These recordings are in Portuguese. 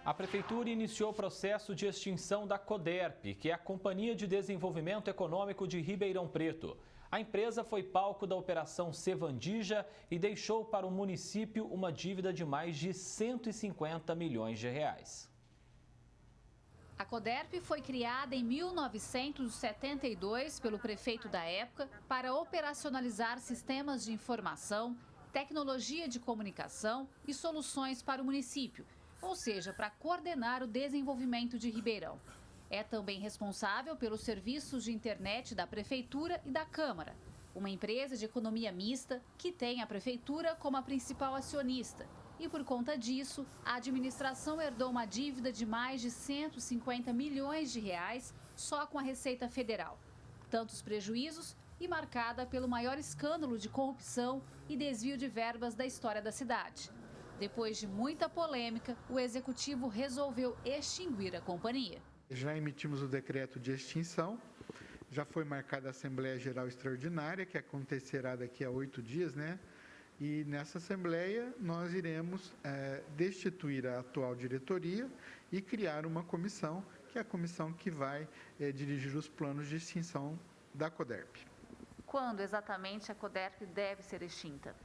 A Prefeitura iniciou o processo de extinção da Coderp, que é a Companhia de Desenvolvimento Econômico de Ribeirão Preto. A empresa foi palco da Operação Sevandija e deixou para o município uma dívida de mais de 150 milhões de reais. A Coderp foi criada em 1972 pelo prefeito da época para operacionalizar sistemas de informação, tecnologia de comunicação e soluções para o município, ou seja, para coordenar o desenvolvimento de Ribeirão. É também responsável pelos serviços de internet da Prefeitura e da Câmara, uma empresa de economia mista que tem a Prefeitura como a principal acionista. E por conta disso, a administração herdou uma dívida de mais de 150 milhões de reais só com a Receita Federal. Tantos prejuízos e marcada pelo maior escândalo de corrupção e desvio de verbas da história da cidade. Depois de muita polêmica, o executivo resolveu extinguir a companhia. Já emitimos o decreto de extinção, já foi marcada a Assembleia Geral Extraordinária, que acontecerá daqui a 8 dias, né? E nessa Assembleia nós iremos destituir a atual diretoria e criar uma comissão, que é a comissão que vai dirigir os planos de extinção da Coderp. Quando exatamente a Coderp deve ser extinta?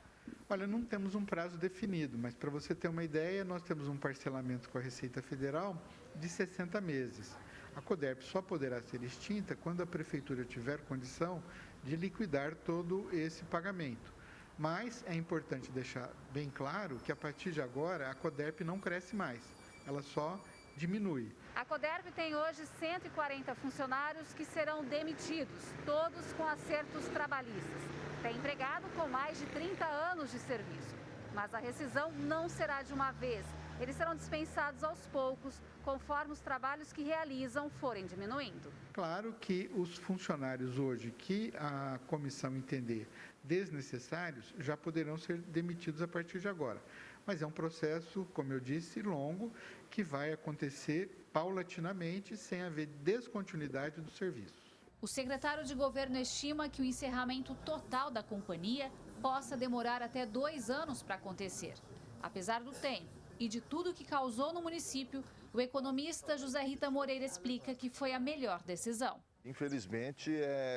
Olha, não temos um prazo definido, mas para você ter uma ideia, nós temos um parcelamento com a Receita Federal de 60 meses. A Coderp só poderá ser extinta quando a Prefeitura tiver condição de liquidar todo esse pagamento. Mas é importante deixar bem claro que a partir de agora a Coderp não cresce mais, ela só diminui. A Coderp tem hoje 140 funcionários que serão demitidos, todos com acertos trabalhistas. Tem empregado com mais de 30 anos de serviço, mas a rescisão não será de uma vez. Eles serão dispensados aos poucos, conforme os trabalhos que realizam forem diminuindo. Claro que os funcionários hoje que a comissão entender desnecessários já poderão ser demitidos a partir de agora. Mas é um processo, como eu disse, longo, que vai acontecer paulatinamente, sem haver descontinuidade do serviço. O secretário de governo estima que o encerramento total da companhia possa demorar até 2 anos para acontecer. Apesar do tempo e de tudo que causou no município, o economista José Rita Moreira explica que foi a melhor decisão. Infelizmente,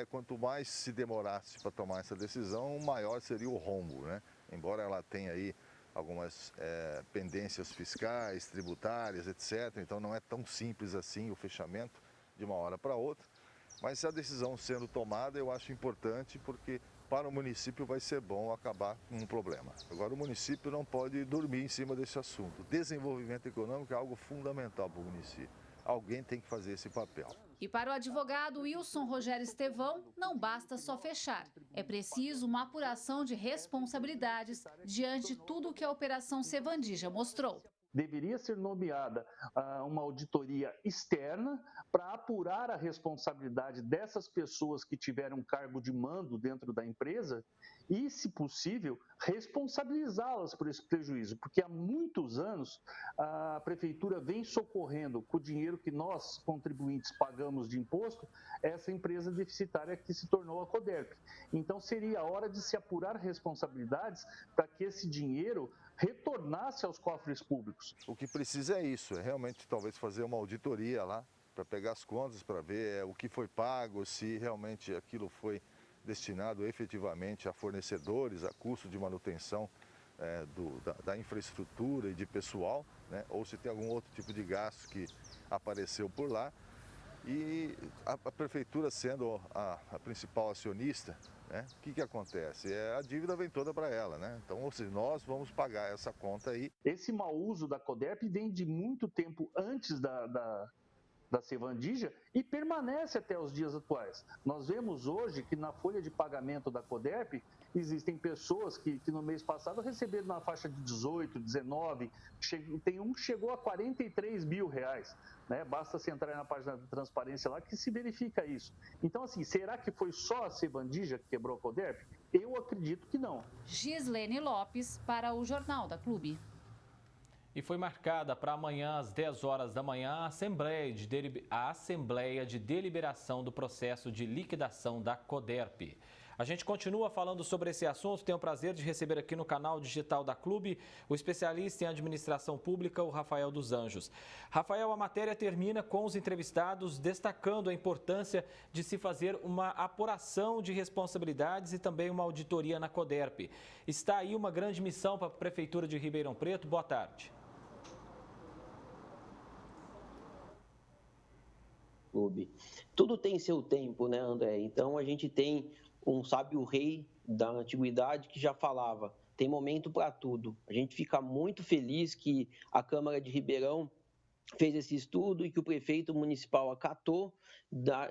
quanto mais se demorasse para tomar essa decisão, maior seria o rombo, né? Embora ela tenha aí algumas pendências fiscais, tributárias, etc. Então não é tão simples assim o fechamento de uma hora para outra. Mas a decisão sendo tomada, eu acho importante porque para o município vai ser bom acabar com um problema. Agora o município não pode dormir em cima desse assunto. Desenvolvimento econômico é algo fundamental para o município. Alguém tem que fazer esse papel. E para o advogado Wilson Rogério Estevão, não basta só fechar. É preciso uma apuração de responsabilidades diante de tudo que a Operação Sevandija mostrou. Deveria ser nomeada uma auditoria externa para apurar a responsabilidade dessas pessoas que tiveram cargo de mando dentro da empresa e, se possível, responsabilizá-las por esse prejuízo, porque há muitos anos a Prefeitura vem socorrendo com o dinheiro que nós, contribuintes, pagamos de imposto, essa empresa deficitária que se tornou a Coderp. Então, seria a hora de se apurar responsabilidades para que esse dinheiro retornasse aos cofres públicos. O que precisa é isso, é realmente talvez fazer uma auditoria lá, para pegar as contas, para ver o que foi pago, se realmente aquilo foi destinado efetivamente a fornecedores, a custo de manutenção da infraestrutura e de pessoal, né? Ou se tem algum outro tipo de gasto que apareceu por lá. E a Prefeitura sendo a principal acionista, né? O que acontece? A dívida vem toda para ela, né? Então, ou seja, nós vamos pagar essa conta aí. Esse mau uso da Coderp vem de muito tempo antes da Sevandija e permanece até os dias atuais. Nós vemos hoje que na folha de pagamento da Coderp existem pessoas que no mês passado receberam na faixa de 18, 19, tem um que chegou a 43 mil reais. Né? Basta você entrar na página de transparência lá que se verifica isso. Então, assim, será que foi só a Sevandija que quebrou a Coderp? Eu acredito que não. Gislene Lopes para o Jornal da Clube. E foi marcada para amanhã, às 10 horas da manhã, a Assembleia de Deliberação do processo de liquidação da Coderp. A gente continua falando sobre esse assunto. Tenho o prazer de receber aqui no canal digital da Clube o especialista em administração pública, o Rafael dos Anjos. Rafael, a matéria termina com os entrevistados destacando a importância de se fazer uma apuração de responsabilidades e também uma auditoria na Coderp. Está aí uma grande missão para a Prefeitura de Ribeirão Preto. Boa tarde. Tudo tem seu tempo, né, André? Então a gente tem um sábio rei da antiguidade que já falava, tem momento para tudo. A gente fica muito feliz que a Câmara de Ribeirão fez esse estudo e que o prefeito municipal acatou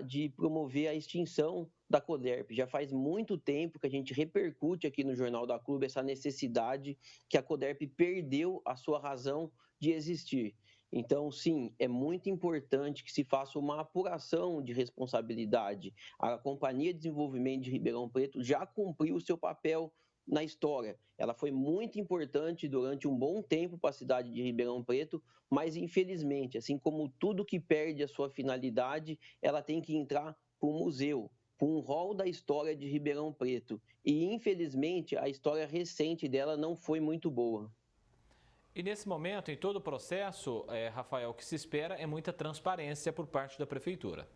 de promover a extinção da Coderp. Já faz muito tempo que a gente repercute aqui no Jornal da Clube essa necessidade que a Coderp perdeu a sua razão de existir. Então, sim, é muito importante que se faça uma apuração de responsabilidade. A Companhia de Desenvolvimento de Ribeirão Preto já cumpriu o seu papel na história. Ela foi muito importante durante um bom tempo para a cidade de Ribeirão Preto, mas, infelizmente, assim como tudo que perde a sua finalidade, ela tem que entrar para o museu, para um rol da história de Ribeirão Preto. E, infelizmente, a história recente dela não foi muito boa. E nesse momento, em todo o processo, Rafael, o que se espera é muita transparência por parte da Prefeitura.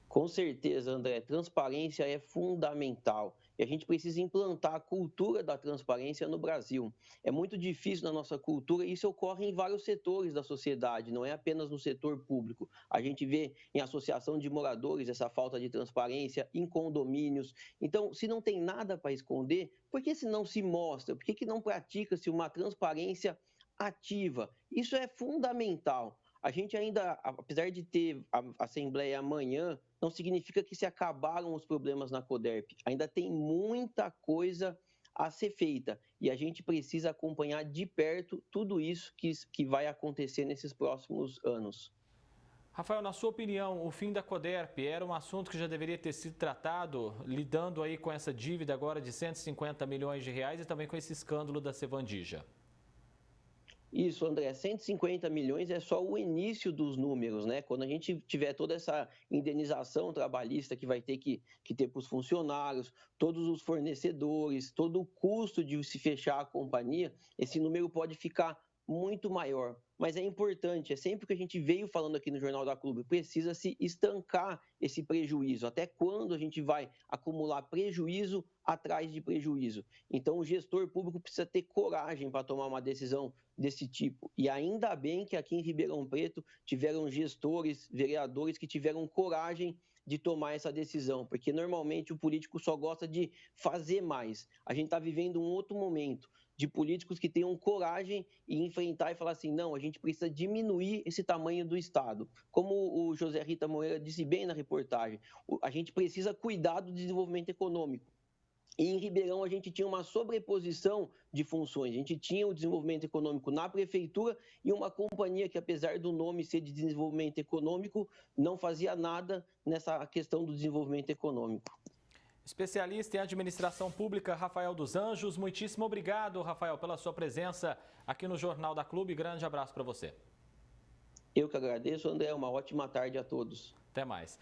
Com certeza, André, transparência é fundamental. E a gente precisa implantar a cultura da transparência no Brasil. É muito difícil na nossa cultura e isso ocorre em vários setores da sociedade, não é apenas no setor público. A gente vê em associação de moradores essa falta de transparência, em condomínios. Então, se não tem nada para esconder, por que se não se mostra? Por que não pratica-se uma transparência ativa? Isso é fundamental. A gente ainda, apesar de ter a Assembleia amanhã, não significa que se acabaram os problemas na Coderp. Ainda tem muita coisa a ser feita e a gente precisa acompanhar de perto tudo isso que vai acontecer nesses próximos anos. Rafael, na sua opinião, o fim da Coderp era um assunto que já deveria ter sido tratado, lidando aí com essa dívida agora de 150 milhões de reais e também com esse escândalo da Sevandija? Isso, André, 150 milhões é só o início dos números, né? Quando a gente tiver toda essa indenização trabalhista que vai ter que ter para os funcionários, todos os fornecedores, todo o custo de se fechar a companhia, esse número pode ficar muito maior. Mas é importante, é sempre o que a gente veio falando aqui no Jornal da Clube, precisa se estancar esse prejuízo. Até quando a gente vai acumular prejuízo atrás de prejuízo? Então, o gestor público precisa ter coragem para tomar uma decisão desse tipo. E ainda bem que aqui em Ribeirão Preto tiveram gestores, vereadores que tiveram coragem de tomar essa decisão, porque normalmente o político só gosta de fazer mais. A gente está vivendo um outro momento de políticos que tenham coragem e enfrentar e falar assim, não, a gente precisa diminuir esse tamanho do Estado. Como o José Rita Moreira disse bem na reportagem, a gente precisa cuidar do desenvolvimento econômico. E em Ribeirão a gente tinha uma sobreposição de funções. A gente tinha o desenvolvimento econômico na prefeitura e uma companhia que, apesar do nome ser de desenvolvimento econômico, não fazia nada nessa questão do desenvolvimento econômico. Especialista em administração pública, Rafael dos Anjos. Muitíssimo obrigado, Rafael, pela sua presença aqui no Jornal da Clube. Grande abraço para você. Eu que agradeço, André. Uma ótima tarde a todos. Até mais.